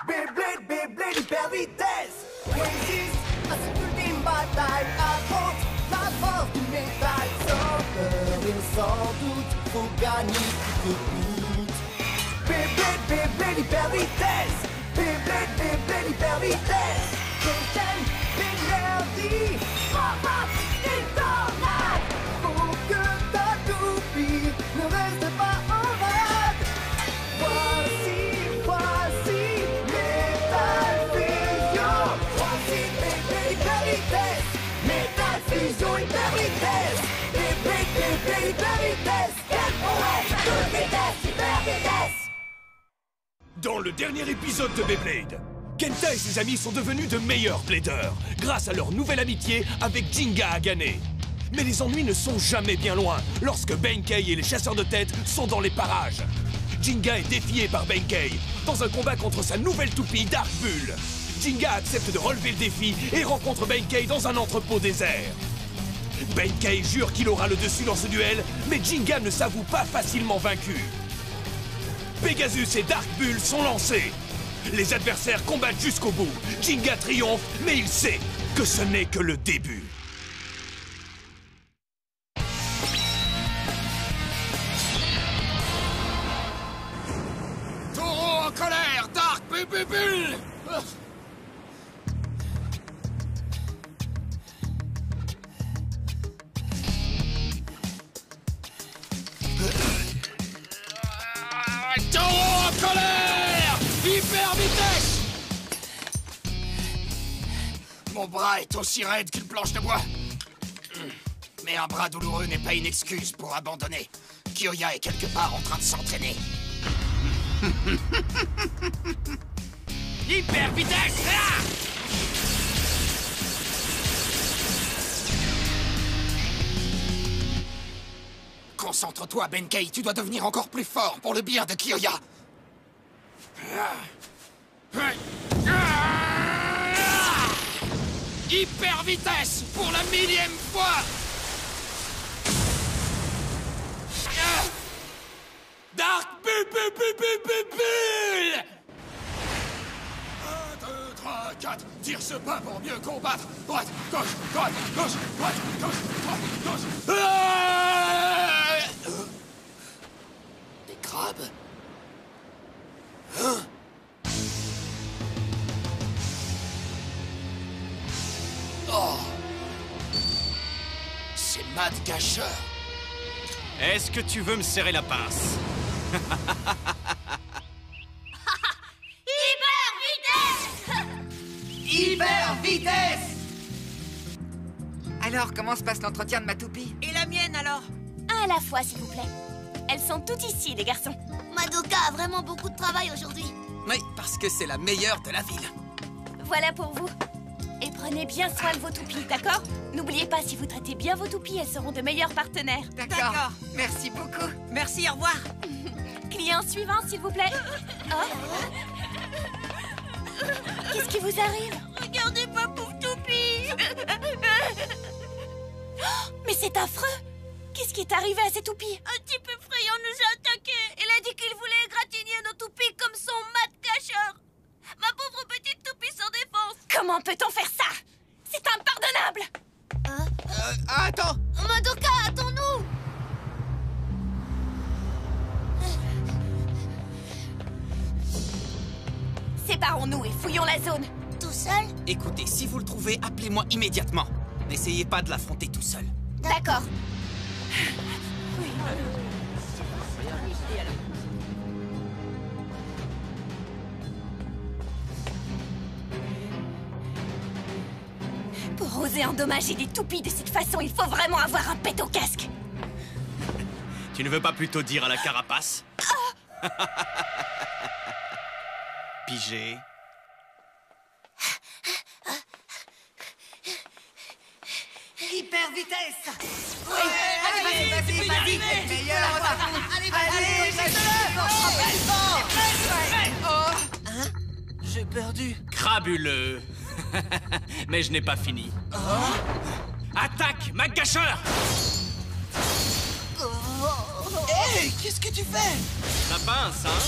Beyblade, Beyblade, hyper vitesse. Résiste à cette ultime bataille. Affronte la force du métal. Sans peur et sans doute, faut gagner tout coûte. Beyblade, Beyblade, hyper vitesse. Beyblade, Beyblade, hyper vitesse. Prochaine énergie. Pop-up, une tornade. Faut que ta toupie ne reste pas en rade. Voici Metal Fusion. Voici Beyblade, hyper vitesse. Metal Fusion, hyper vitesse. Beyblade, Beyblade, hyper vitesse. Quelle prouesse, toute vitesse, hyper vitesse. Dans le dernier épisode de Beyblade, Kenta et ses amis sont devenus de meilleurs bladers grâce à leur nouvelle amitié avec Ginga Hagane. Mais les ennuis ne sont jamais bien loin lorsque Benkei et les chasseurs de tête sont dans les parages. Ginga est défié par Benkei dans un combat contre sa nouvelle toupie Dark Bull. Ginga accepte de relever le défi et rencontre Benkei dans un entrepôt désert. Benkei jure qu'il aura le dessus dans ce duel, mais Ginga ne s'avoue pas facilement vaincu. Pegasus et Dark Bull sont lancés. Les adversaires combattent jusqu'au bout. Ginga triomphe, mais il sait que ce n'est que le début. Taureau en colère, Dark Bull. Taureau en colère! Hyper vitesse! Mon bras est aussi raide qu'une planche de bois. Mais un bras douloureux n'est pas une excuse pour abandonner. Kyoya est quelque part en train de s'entraîner. Hyper vitesse! Ah! Concentre-toi, Benkei, tu dois devenir encore plus fort pour le bien de Kyoya. Hyper vitesse pour la 1000e fois. Dark Bull. 1, 2, 3, 4. Tire ce pas pour mieux combattre. Droite, gauche, droite, gauche, droite, gauche, droite, gauche. Des crabes? Hein? Oh! C'est Mad Gâcheur. Est-ce que tu veux me serrer la pince? Hyper vitesse. Alors, comment se passe l'entretien de ma toupie? Et la mienne alors? Un à la fois, s'il vous plaît. Elles sont toutes ici, les garçons. Madoka a vraiment beaucoup de travail aujourd'hui. Oui, parce que c'est la meilleure de la ville. Voilà pour vous. Et prenez bien soin de vos toupies, d'accord? N'oubliez pas, si vous traitez bien vos toupies, elles seront de meilleurs partenaires. D'accord. Merci beaucoup. Merci, au revoir. Client suivant, s'il vous plaît. Oh. Qu'est-ce qui vous arrive? Regardez ma pauvre toupie. Oh, mais c'est affreux! Qu'est-ce qui est arrivé à ces toupies? Un type effrayant nous a attaqués. Il a dit qu'il voulait égratigner nos toupies comme son mat cacheur. Ma pauvre petite toupie sans défense. Comment peut-on faire ça? C'est impardonnable! Attends! Madoka, attends-nous. Séparons-nous et fouillons la zone. Tout seul? Écoutez, si vous le trouvez, appelez-moi immédiatement. N'essayez pas de l'affronter tout seul. D'accord. Pour oser endommager des toupies de cette façon, il faut vraiment avoir un pet au casque. Tu ne veux pas plutôt dire à la carapace? Pigé. Hyper vitesse. Allez, Vas-y, meilleur. Allez, j'ai perdu. Crabuleux. Mais je n'ai pas fini. Attaque, Mac-Gâcheur! Hey, qu'est-ce que tu fais? Ça pince, hein?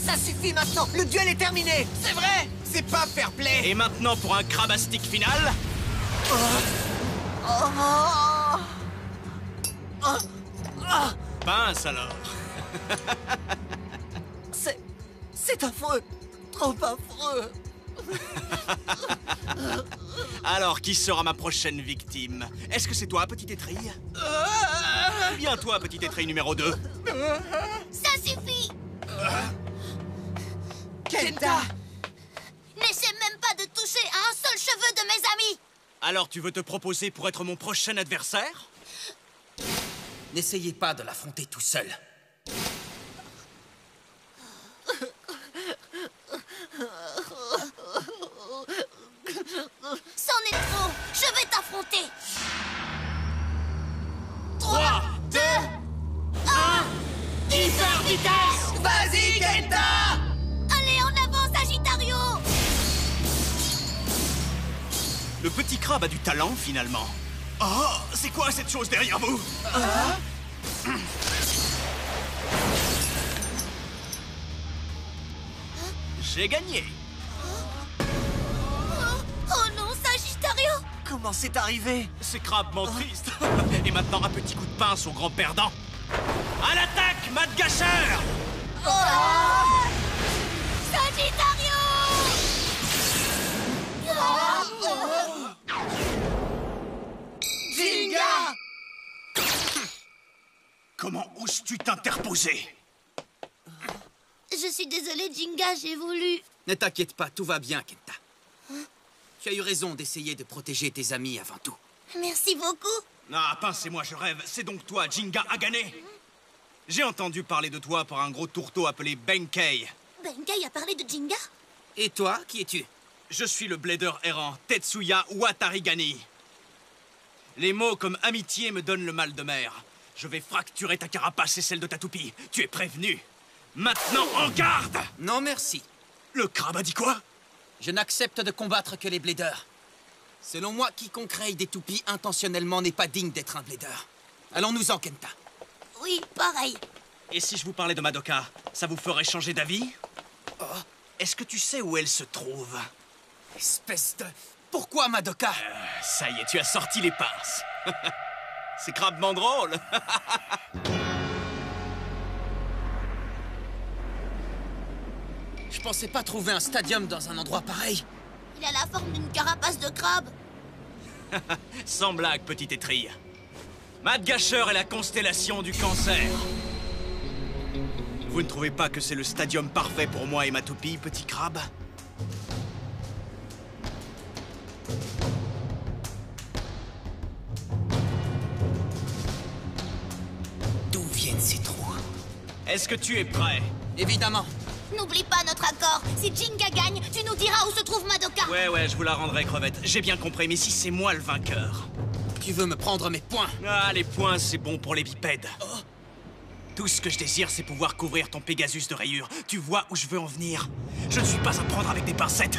Ça suffit maintenant. Le duel est terminé. C'est vrai. C'est pas fair play. Et maintenant pour un crabastique final. Pince alors. C'est affreux. Trop affreux. Alors, qui sera ma prochaine victime? Est-ce que c'est toi, petite étrille? Ou bien toi, petite étrille numéro 2? Ça suffit! Kenta! N'essaie même pas de toucher à un seul cheveu de mes amis! Alors, tu veux te proposer pour être mon prochain adversaire? N'essayez pas de l'affronter tout seul. C'en est trop! Je vais t'affronter! 3, 2, 1, hyper vitesse! Vas-y, Kenta! Allez, en avant, Sagittario! Le petit crabe a du talent, finalement. Oh, c'est quoi cette chose derrière vous? J'ai gagné. Oh non, Sagittario! Comment c'est arrivé? C'est crabement triste. Et maintenant, un petit coup de pince au grand perdant. À l'attaque, Mad Gâcheur! Sagittario! Jinga! Comment oses-tu t'interposer? Je suis désolée, Jinga, j'ai voulu... Ne t'inquiète pas, tout va bien, Kenta. Tu as eu raison d'essayer de protéger tes amis avant tout. Merci beaucoup. Ah, pincez-moi, je rêve. C'est donc toi, Jinga Agane? J'ai entendu parler de toi par un gros tourteau appelé Benkei. Benkei a parlé de Jinga? Et toi, qui es-tu? Je suis le blader errant, Tetsuya Watarigani. Les mots comme amitié me donnent le mal de mer. Je vais fracturer ta carapace et celle de ta toupie. Tu es prévenu. Maintenant, en garde! Non, merci. Le crabe a dit quoi? Je n'accepte de combattre que les bladers. Selon moi, quiconque raye des toupies intentionnellement n'est pas digne d'être un blader. Allons-nous-en, Kenta. Oui, pareil. Et si je vous parlais de Madoka, ça vous ferait changer d'avis? Oh, Est-ce que tu sais où elle se trouve? espèce de... Pourquoi, Madoka? Ça y est, tu as sorti les pinces. C'est crabement drôle. Je pensais pas trouver un stadium dans un endroit pareil. Il a la forme d'une carapace de crabe. Sans blague, petite étrille. Mad Gâcheur est la constellation du cancer. Vous ne trouvez pas que c'est le stadium parfait pour moi et ma toupie, petit crabe? D'où viennent ces trous? Est-ce que tu es prêt? Évidemment. N'oublie pas notre accord. Si Jinga gagne, tu nous diras où se trouve Madoka. Ouais, je vous la rendrai, crevette. J'ai bien compris, mais si c'est moi le vainqueur? Tu veux me prendre mes points? Ah, les points, c'est bon pour les bipèdes. Tout ce que je désire, c'est pouvoir couvrir ton Pégasus de rayures. Tu vois où je veux en venir? Je ne suis pas à prendre avec des pincettes.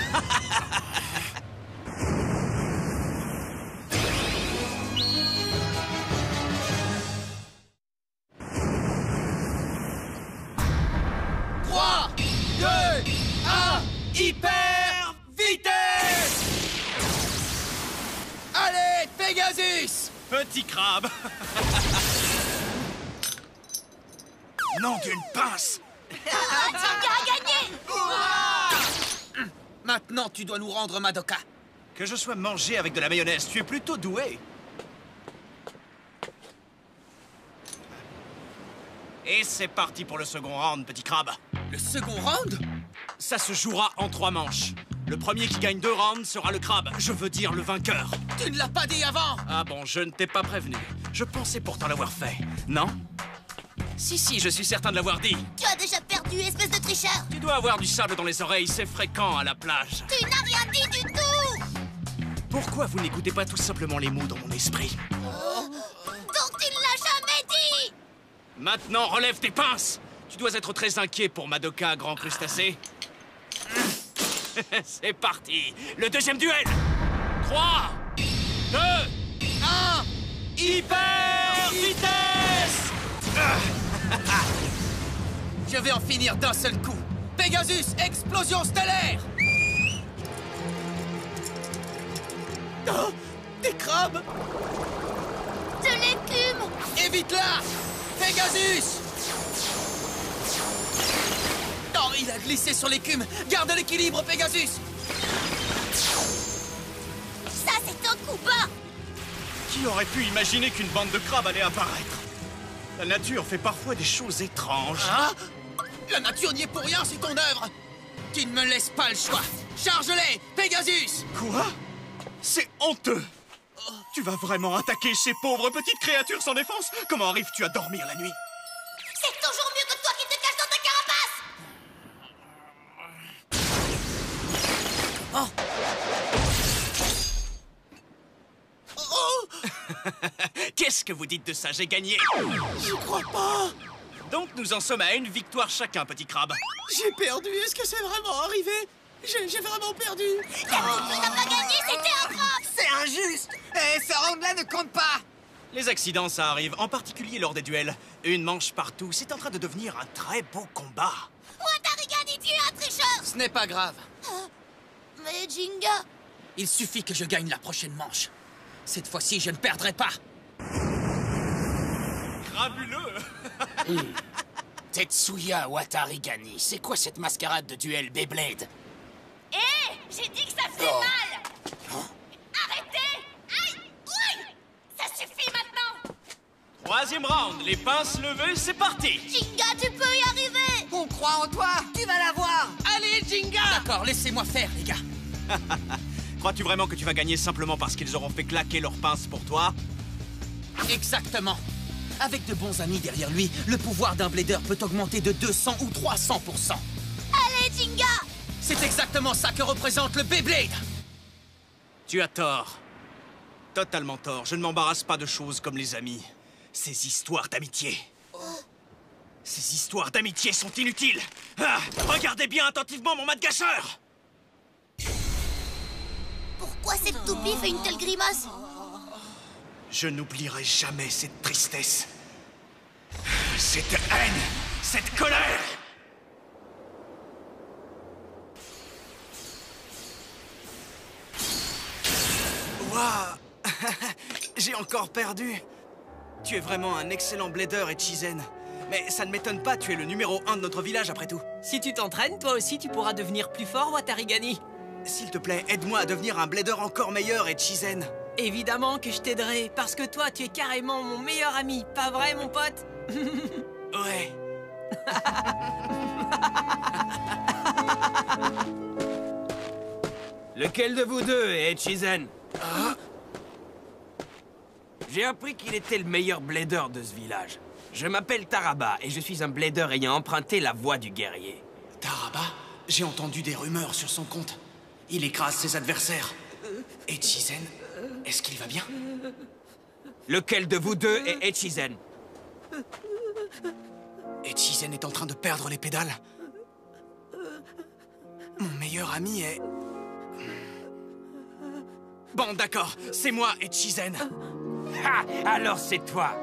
Hyper vitesse! Allez, Pégasus! Petit crabe. Nom d'une pince. Jinga a gagné. Maintenant, tu dois nous rendre Madoka. Que je sois mangé avec de la mayonnaise, tu es plutôt doué. Et c'est parti pour le second round, petit crabe. Le second round? Ça se jouera en 3 manches. Le premier qui gagne 2 rounds sera le crabe, je veux dire le vainqueur. Tu ne l'as pas dit avant! Ah bon, je ne t'ai pas prévenu. Je pensais pourtant l'avoir fait, non? Si, je suis certain de l'avoir dit. Tu as déjà perdu, espèce de tricheur. Tu dois avoir du sable dans les oreilles, c'est fréquent à la plage. Tu n'as rien dit du tout. Pourquoi vous n'écoutez pas tout simplement les mots dans mon esprit? Donc tu ne l'as jamais dit. Maintenant, relève tes pinces! Tu dois être très inquiet pour Madoka, grand crustacé. C'est parti! Le deuxième duel! 3, 2, 1, hyper vitesse! Je vais en finir d'un seul coup. Pegasus, explosion stellaire! Oh, des crabes! De l'écume! Évite-la! Pegasus! Oh, il a glissé sur l'écume! Garde l'équilibre, Pegasus! Ça, c'est un coup bas! Qui aurait pu imaginer qu'une bande de crabes allait apparaître? La nature fait parfois des choses étranges. Hein? La nature n'y est pour rien, c'est ton œuvre! Tu ne me laisses pas le choix! Charge-les, Pegasus! Quoi? C'est honteux! Tu vas vraiment attaquer ces pauvres petites créatures sans défense? Comment arrives-tu à dormir la nuit? C'est toujours mieux que toi qui te caches dans ta carapace! Qu'est-ce que vous dites de ça? J'ai gagné! Je crois pas. Donc nous en sommes à une victoire chacun, petit crabe. J'ai perdu. Est-ce que c'est vraiment arrivé? J'ai vraiment perdu. La toupie n'a pas gagné, c'était un crabe! C'est injuste. Et ce round-là ne compte pas. Les accidents, ça arrive, en particulier lors des duels. Une manche partout, c'est en train de devenir un très beau combat. Watarigani, tu es un tricheur! Ce n'est pas grave. Mais Jinga... Il suffit que je gagne la prochaine manche. Cette fois-ci, je ne perdrai pas. Gravuleux! Tetsuya Watarigani, c'est quoi cette mascarade de duel Beyblade? Hé! J'ai dit que ça faisait mal! Arrêtez! Aïe! Oui! Ça suffit maintenant! Troisième round, les pinces levées, c'est parti! Jinga, tu peux y arriver! On croit en toi. Tu vas l'avoir. Allez, Jinga! D'accord, laissez-moi faire, les gars. Crois-tu vraiment que tu vas gagner simplement parce qu'ils auront fait claquer leurs pinces pour toi? Exactement. Avec de bons amis derrière lui, le pouvoir d'un blader peut augmenter de 200 ou 300%. Allez, Jinga! C'est exactement ça que représente le Beyblade. Tu as tort. Totalement tort. Je ne m'embarrasse pas de choses comme les amis. Ces histoires d'amitié. Ces histoires d'amitié sont inutiles. Ah, regardez bien attentivement mon mat de gâcheur. Pourquoi cette toupie fait une telle grimace? Je n'oublierai jamais cette tristesse. Cette haine. Cette colère. Waouh. J'ai encore perdu. Tu es vraiment un excellent blader, Echizen. Mais ça ne m'étonne pas, tu es le numéro 1 de notre village après tout. Si tu t'entraînes, toi aussi tu pourras devenir plus fort, Watarigani. S'il te plaît, aide-moi à devenir un blader encore meilleur, Echizen. Évidemment que je t'aiderai, parce que toi tu es carrément mon meilleur ami, pas vrai mon pote? Ouais. Lequel de vous deux est Echizen? J'ai appris qu'il était le meilleur blader de ce village. Je m'appelle Taraba et je suis un blader ayant emprunté la voie du guerrier. Taraba? J'ai entendu des rumeurs sur son compte. Il écrase ses adversaires. Echizen, est-ce qu'il va bien? Lequel de vous deux est Echizen? Echizen est en train de perdre les pédales. Mon meilleur ami est... Bon, d'accord, c'est moi, Echizen. Ah, alors c'est toi.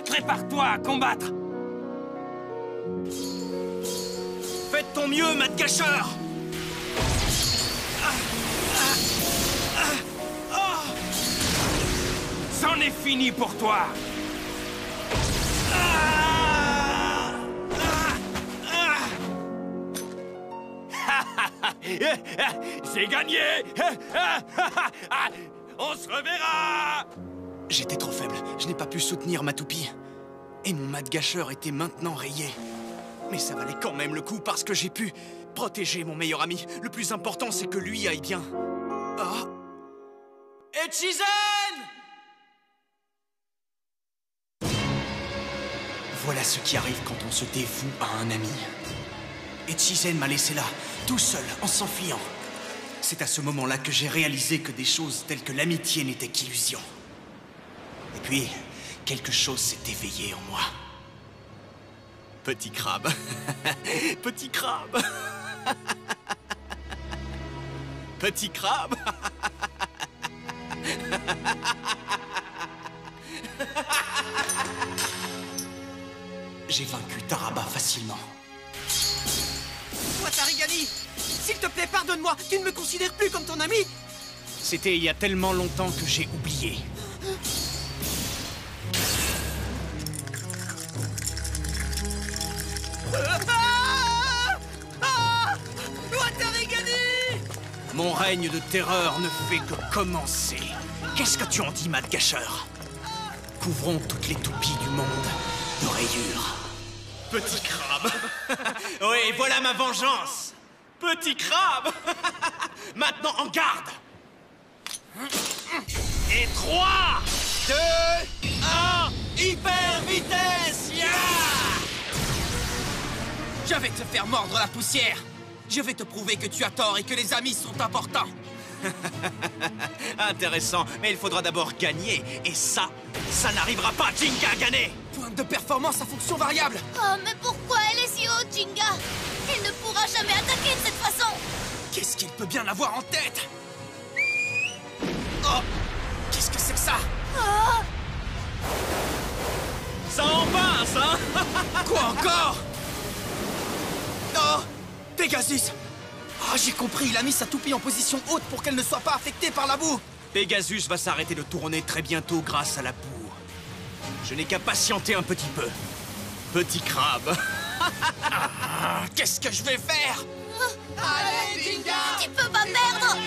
Prépare-toi à combattre. Faites ton mieux, mat de gâcheur. C'en est fini pour toi. J'ai gagné. On se reverra. J'étais trop faible, je n'ai pas pu soutenir ma toupie. Et mon mat de gâcheur était maintenant rayé. Mais ça valait quand même le coup parce que j'ai pu protéger mon meilleur ami. Le plus important, c'est que lui aille bien. Ah! Echizen! Voilà ce qui arrive quand on se dévoue à un ami. Echizen m'a laissé là, tout seul, en s'enfuyant. C'est à ce moment-là que j'ai réalisé que des choses telles que l'amitié n'étaient qu'illusions. Et puis, quelque chose s'est éveillé en moi. Petit crabe. Petit crabe. Petit crabe. J'ai vaincu Taraba facilement. Watarigani! Watarigani! S'il te plaît, pardonne-moi! Tu ne me considères plus comme ton ami! C'était il y a tellement longtemps que j'ai oublié. Watarigani! Mon règne de terreur ne fait que commencer. Qu'est-ce que tu en dis, Mad Gâcheur? Couvrons toutes les toupies du monde de rayures. Petit crabe. Oui, voilà ma vengeance. Petit crabe. Maintenant, en garde. Et 3, 2, 1, hyper vitesse. Yeah! Je vais te faire mordre la poussière! Je vais te prouver que tu as tort et que les amis sont importants! Intéressant, mais il faudra d'abord gagner. Et ça n'arrivera pas, Jinga Gané. Point de performance à fonction variable! Oh, mais pourquoi elle est si haute, Jinga? Elle ne pourra jamais attaquer de cette façon! Qu'est-ce qu'il peut bien avoir en tête? Oh! Qu'est-ce que c'est que ça? Oh! Ça en passe, hein? Quoi encore? Oh! Pegasus! Ah, j'ai compris, il a mis sa toupie en position haute pour qu'elle ne soit pas affectée par la boue! Pegasus va s'arrêter de tourner très bientôt grâce à la boue. Je n'ai qu'à patienter un petit peu. Petit crabe. Qu'est-ce que je vais faire? Allez, Jinga! Tu peux pas perdre!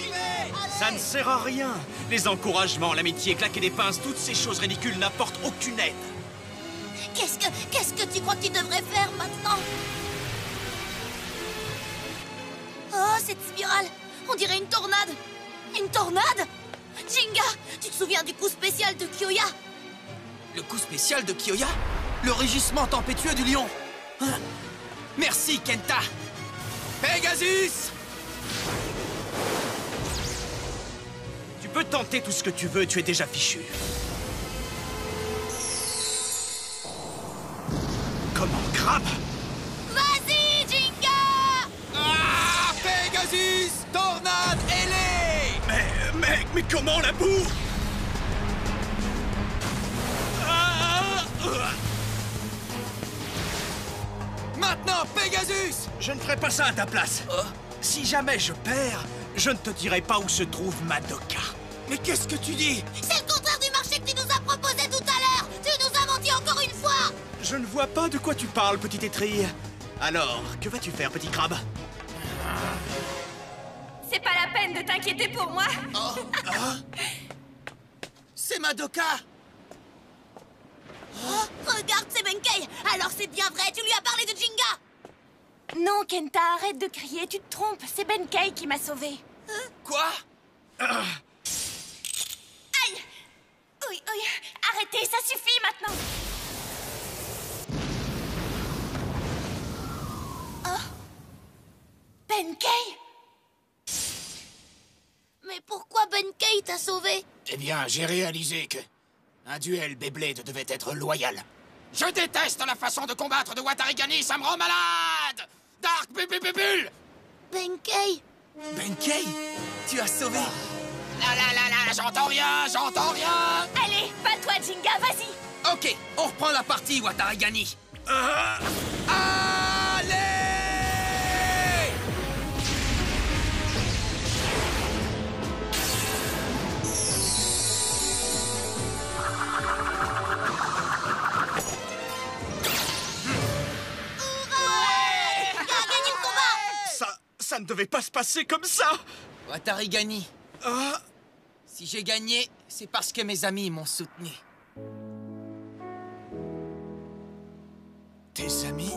Ça ne sert à rien. Les encouragements, l'amitié, claquer des pinces, toutes ces choses ridicules n'apportent aucune aide. Qu'est-ce que tu crois que tu devrais faire maintenant? Oh, cette spirale! On dirait une tornade! Une tornade? Jinga, tu te souviens du coup spécial de Kyoya? Le coup spécial de Kyoya? Le rugissement tempétueux du lion! Hein? Merci, Kenta! Pegasus! Tu peux tenter tout ce que tu veux, tu es déjà fichu. Comment, crabe? Vas-y, Jinga! Ah! Pegasus! Tornade ailée! Mais comment la boue? Maintenant, Pegasus! Je ne ferai pas ça à ta place. Si jamais je perds, je ne te dirai pas où se trouve Madoka. Mais qu'est-ce que tu dis? C'est le contraire du marché que tu nous as proposé tout à l'heure! Tu nous as menti encore une fois! Je ne vois pas de quoi tu parles, petite étrille. Alors, que vas-tu faire, petit crabe? C'est pas la peine de t'inquiéter pour moi. C'est Madoka! Oh, regarde, c'est Benkei! Alors c'est bien vrai, tu lui as parlé de Jinga! Non, Kenta, arrête de crier, tu te trompes. C'est Benkei qui m'a sauvée. Quoi? Aïe! Oui, arrêtez, ça suffit maintenant. Oh! Benkei! Mais pourquoi Benkei t'a sauvé? Eh bien, j'ai réalisé que un duel Beyblade devait être loyal. Je déteste la façon de combattre de Watarigani, ça me rend malade! Dark Bubble! Benkei! Benkei? Tu as sauvé? Là, j'entends rien! Allez, bats-toi, Jinga, vas-y! Ok, on reprend la partie, Watarigani. Allez! Ça ne devait pas se passer comme ça! Watarigani. Si j'ai gagné, c'est parce que mes amis m'ont soutenu. Tes amis?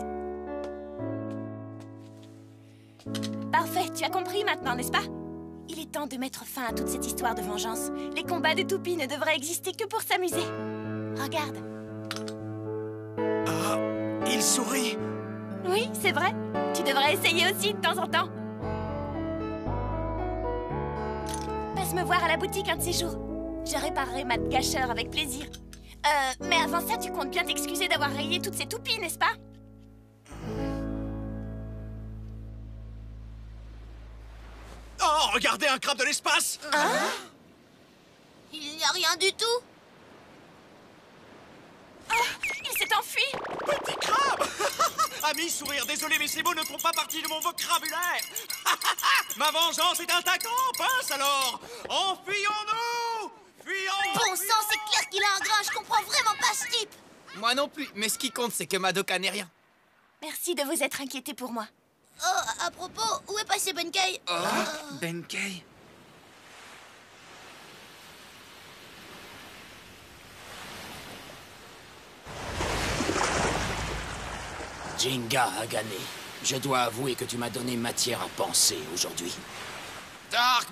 Parfait, tu as compris maintenant, n'est-ce pas? Il est temps de mettre fin à toute cette histoire de vengeance. Les combats de toupies ne devraient exister que pour s'amuser. Regarde. Il sourit. Oui, c'est vrai. Tu devrais essayer aussi de temps en temps. Passe me voir à la boutique un de ces jours. Je réparerai Mad Gâcheur avec plaisir. Mais avant ça, tu comptes bien t'excuser d'avoir rayé toutes ces toupies, n'est-ce pas? Oh, regardez un crabe de l'espace! Il n'y a rien du tout? Il s'est enfui! Petit crabe. Ami, sourire, désolé, mais ces mots ne font pas partie de mon vocabulaire. Ma vengeance est un attaquant, pince alors. Enfuyons-nous. Fuyons. Bon sang, c'est clair qu'il a un grain, je comprends vraiment pas ce type. Moi non plus, mais ce qui compte, c'est que Madoka n'est rien. Merci de vous être inquiété pour moi. Oh, à propos, où est passé Benkei? Benkei? Jinga Agane, je dois avouer que tu m'as donné matière à penser aujourd'hui. Dark,